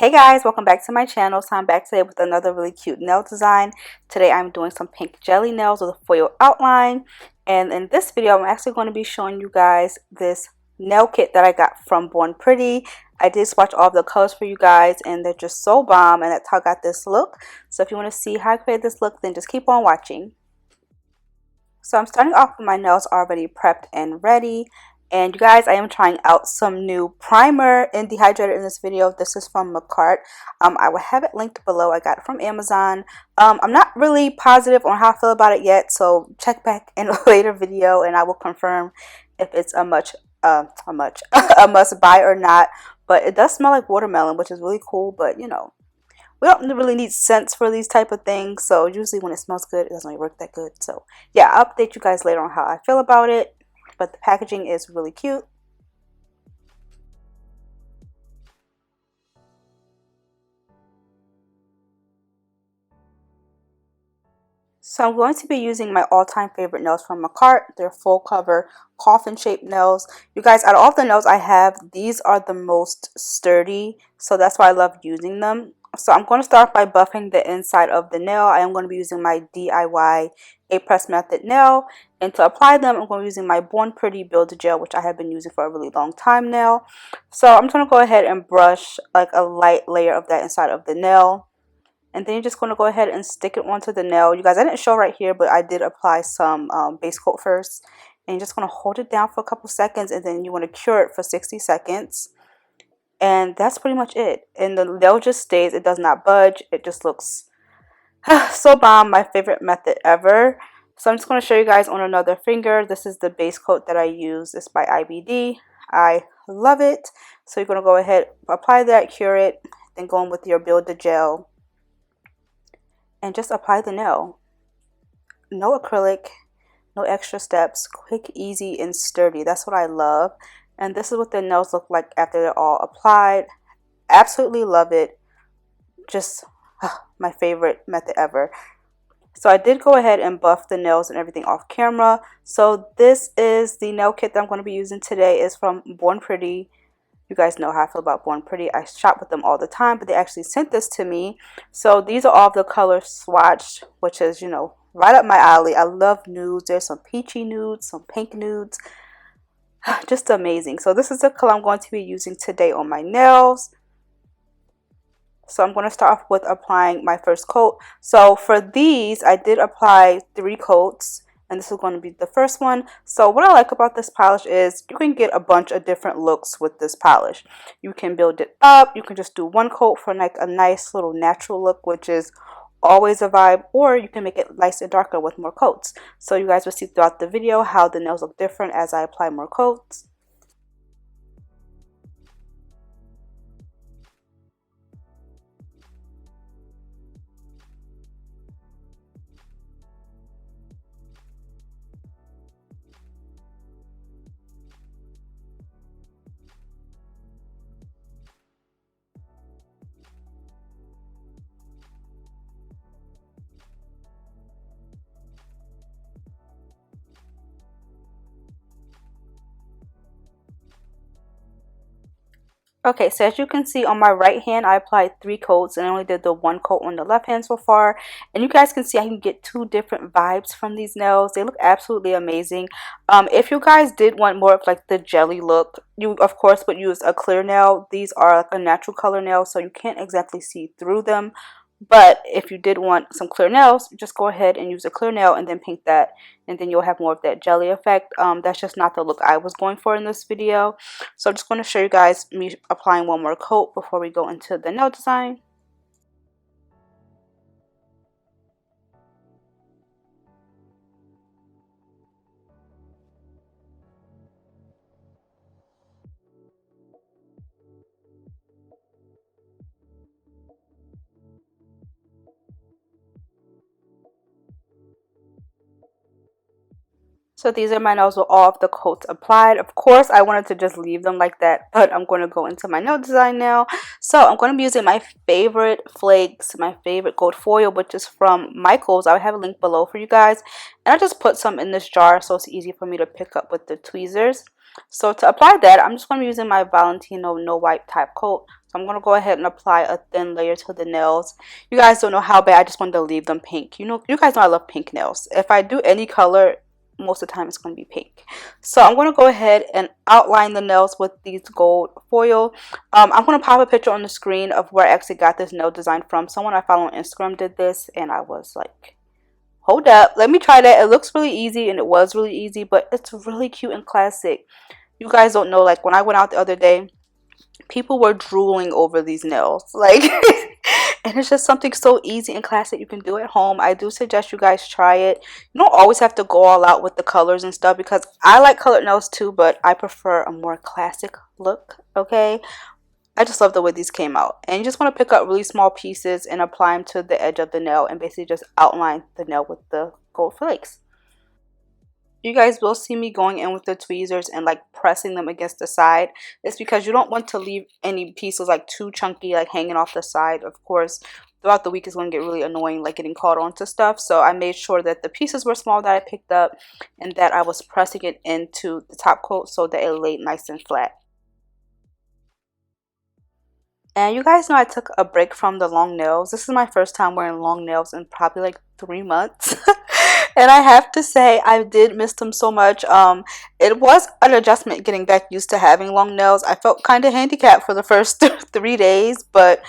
Hey guys, welcome back to my channel. So I'm back today with another really cute nail design. Today I'm doing some pink jelly nails with a foil outline. And in this video, I'm actually going to be showing you guys this nail kit that I got from Born Pretty. I did swatch all of the colors for you guys and they're just so bomb, and that's how I got this look. So if you want to see how I created this look, then just keep on watching. So I'm starting off with my nails already prepped and ready. And you guys, I am trying out some new primer and dehydrator in this video. This is from McCart. I will have it linked below. I got it from Amazon. I'm not really positive on how I feel about it yet, so check back in a later video and I will confirm if it's a a must buy or not. But it does smell like watermelon, which is really cool. But you know, we don't really need scents for these type of things, so usually when it smells good, it doesn't really work that good. So yeah, I'll update you guys later on how I feel about it, but the packaging is really cute. So I'm going to be using my all-time favorite nails from McCart. They're full cover coffin shaped nails. You guys, out of all the nails I have, these are the most sturdy, so that's why I love using them. So I'm going to start by buffing the inside of the nail. I am going to be using my DIY A-Press method nail, and to apply them, I'm going to be using my Born Pretty Builder Gel, which I have been using for a really long time now. So I'm going to go ahead and brush like a light layer of that inside of the nail. And then you're just going to go ahead and stick it onto the nail. You guys, I didn't show right here, but I did apply some base coat first. And you're just going to hold it down for a couple seconds, and then you want to cure it for 60 seconds. And that's pretty much it. And the nail just stays. It does not budge. It just looks so bomb. My favorite method ever. So I'm just going to show you guys on another finger. This is the base coat that I use. It's by IBD. I love it. So you're going to go ahead, apply that, cure it, then go in with your Builder Gel. And just apply the nail. No acrylic, no extra steps, quick, easy, and sturdy. That's what I love. And this is what the nails look like after they're all applied. Absolutely love it. Just my favorite method ever. So I did go ahead and buff the nails and everything off camera. So this is the nail kit that I'm going to be using today. It's from Born Pretty. You guys know how I feel about Born Pretty. I shop with them all the time, but they actually sent this to me. So these are all the colors swatched, which is, you know, right up my alley. I love nudes. There's some peachy nudes, some pink nudes. Just amazing. So this is the color I'm going to be using today on my nails. So I'm going to start off with applying my first coat. So for these, I did apply 3 coats. And this is going to be the first one. So what I like about this polish is you can get a bunch of different looks with this polish. You can build it up. You can just do 1 coat for like a nice little natural look, which is always a vibe. Or you can make it light and darker with more coats. So you guys will see throughout the video how the nails look different as I apply more coats. Okay, so as you can see on my right hand, I applied 3 coats and I only did the 1 coat on the left hand so far. And you guys can see I can get 2 different vibes from these nails. They look absolutely amazing. If you guys did want more of like the jelly look, you of course would use a clear nail. These are like a natural color nail, so you can't exactly see through them. But if you did want some clear nails, just go ahead and use a clear nail and then paint that, and then you'll have more of that jelly effect. That's just not the look I was going for in this video. So I'm just going to show you guys me applying 1 more coat before we go into the nail design. So these are my nails with all of the coats applied. Of course, I wanted to just leave them like that, but I'm going to go into my nail design now. So I'm going to be using my favorite flakes, my favorite gold foil, which is from Michaels. I'll have a link below for you guys. And I just put some in this jar so it's easy for me to pick up with the tweezers. So to apply that, I'm just going to be using my Valentino No Wipe type coat. So I'm going to go ahead and apply a thin layer to the nails. You guys don't know how bad I just wanted to leave them pink. You know, you guys know I love pink nails. If I do any color, most of the time it's going to be pink. So I'm going to go ahead and outline the nails with these gold foil. I'm going to pop a picture on the screen of where I actually got this nail design from. Someone I follow on Instagram did this, and I was like, hold up, let me try that. It looks really easy, and it was really easy, but it's really cute and classic. You guys don't know, like when I went out the other day, people were drooling over these nails, like and it's just something so easy and classic you can do at home. I do suggest you guys try it. You don't always have to go all out with the colors and stuff, because I like colored nails too, but I prefer a more classic look. Okay, I just love the way these came out. And you just want to pick up really small pieces and apply them to the edge of the nail and basically just outline the nail with the gold flakes. You guys will see me going in with the tweezers and like pressing them against the side. It's because you don't want to leave any pieces like too chunky, like hanging off the side. Of course, throughout the week it's going to get really annoying, like getting caught onto stuff. So I made sure that the pieces were small that I picked up and that I was pressing it into the top coat so that it laid nice and flat. And you guys know I took a break from the long nails. This is my first time wearing long nails in probably like 3 months. And I have to say I did miss them so much. It was an adjustment getting back used to having long nails. I felt kind of handicapped for the first 3 days, but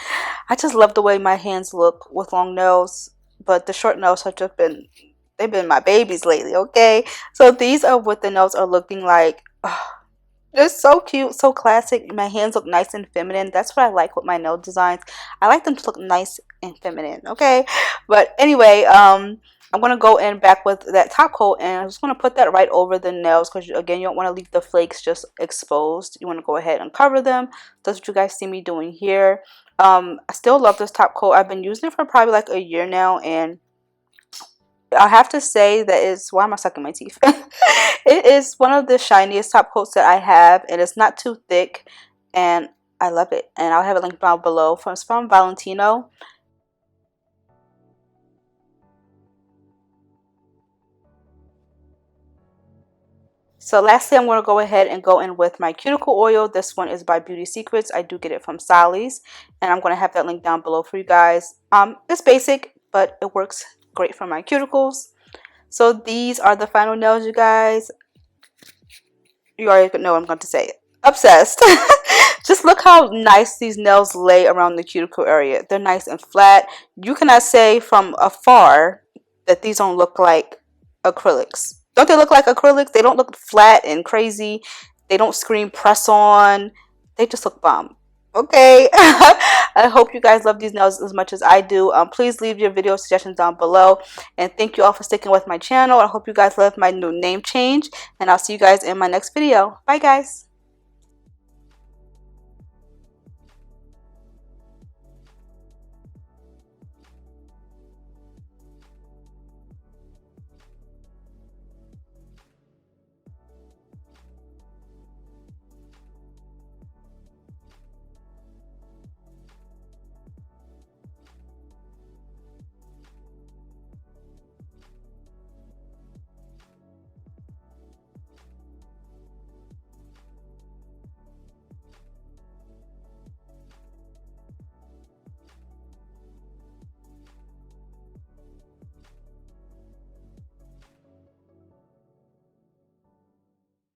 I just love the way my hands look with long nails. But the short nails have just been, they've been my babies lately, okay? So these are what the nails are looking like. It's so cute, so classic. My hands look nice and feminine. That's what I like with my nail designs. I like them to look nice and feminine, okay? But anyway, I'm going to go in back with that top coat, and I'm just going to put that right over the nails because, again, you don't want to leave the flakes just exposed. You want to go ahead and cover them. That's what you guys see me doing here. I still love this top coat. I've been using it for probably like a year now, and I have to say that it's, why am I sucking my teeth? It is one of the shiniest top coats that I have, and it's not too thick, and I love it. And I'll have a link down below. It's from Valentino. So lastly, I'm going to go ahead and go in with my cuticle oil. This one is by Beauty Secrets. I do get it from Sally's, and I'm going to have that link down below for you guys. It's basic, but it works great for my cuticles. So these are the final nails, you guys. You already know what I'm going to say. Obsessed. Just look how nice these nails lay around the cuticle area. They're nice and flat. You cannot say from afar that these don't look like acrylics. Don't they look like acrylics? They don't look flat and crazy. They don't scream press on. They just look bomb. Okay. I hope you guys love these nails as much as I do. Please leave your video suggestions down below. And thank you all for sticking with my channel. I hope you guys love my new name change. And I'll see you guys in my next video. Bye, guys.